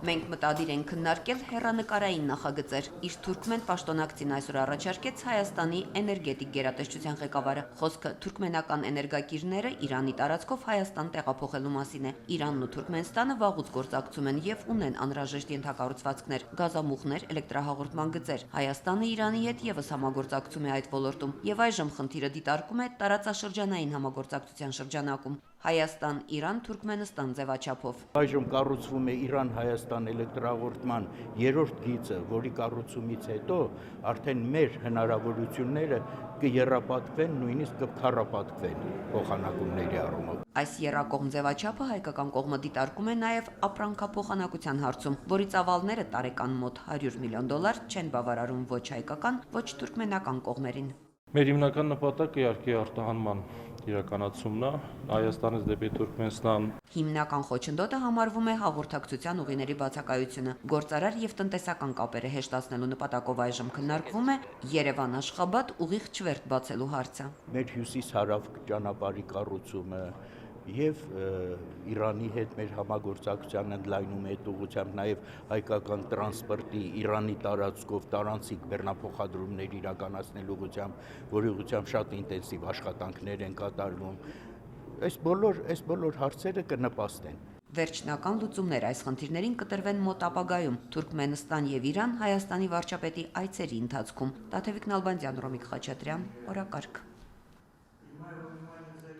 Մենք մտադիր ենք քննարկել հեռանկարային նախագծեր։ Իր թուրքմեն պաշտոնակցին այսօր առաջարկեց Հայաստանի էներգետիկ գերատեսչության ղեկավարը։ Խոսքը թուրքմենական էներգակիրները Իրանի տարածքով Հայաստան տեղափոխելու մասին է։ Իրանն ու Թուրքմենստանը վաղուց գործակցում են եւ ունեն անհրաժեշտ ենթակառուցվածքներ, գազամուղներ, էլեկտրահաղորդման գծեր։ Հայաստանը Իրանի հետ եւս համագործակցում է այդ ոլորտում եւ այժմ խնդիրը դիտարկում է տարածաշրջանային համագործակցության շրջանակում։ Հայաստան-Իրան Թուրքմենստան ձևաչափով։ Այժմ կառուցվում է Իրան-Հայաստան էլեկտրահաղորդման երրորդ գիծը, որի կառուցումից հետո արդեն մեր հնարավորությունները կեռապատկվեն, նույնիսկ կքառապատկվեն փոխանակումների առումով։ Այս եռակողմ ձևաչափը հայկական կողմը դիտարկում է նաև ապրանքափոխանակության հարցում, որի ծավալները տարեկան մոտ $100 միլիոն չեն բավարարում ոչ հայկական, ոչ թուրքմենական կողմերին։ Մեր հիմնական նպատակը իհարկե արտահանման իրականացումն է Հայաստանից դեպի Թուրքմենստան։ Հիմնական խոչընդոտը համարվում է հաղորդակցության ուղիների բացակայությունը։ Գործարար եւ տնտեսական կապերը հեշտացնելու նպատակով այժմ քննարկվում է Երևան-Աշխաբադ ուղիղ չվերթ բացելու հարցը։ Մեր հյուսիս-հարավ ճանապարհի կառուցումը եւ Իրանի հետ մեր համագործակցության ընդլայնումը այդ ուղղությամբ նաեւ հայկական տրանսպորտի Իրանի տարածքով տարանցիկ բեռնափոխադրումներ իրականացնելու ուղղությամբ, որի ուղղությամբ շատ ինտենսիվ աշխատանքներ են կատարվում։ Այս բոլոր հարցերը կնպաստեն։ Վերջնական լուծումներ այս խնդիրներին կտրվեն մոտ ապագայում Թուրքմենստան եւ Իրան Հայաստանի վարչապետի այցերի ընթացքում։ Տաթևիկ Նալբանդյան, Ռոմիկ Խաչատրյան, օրակարգ։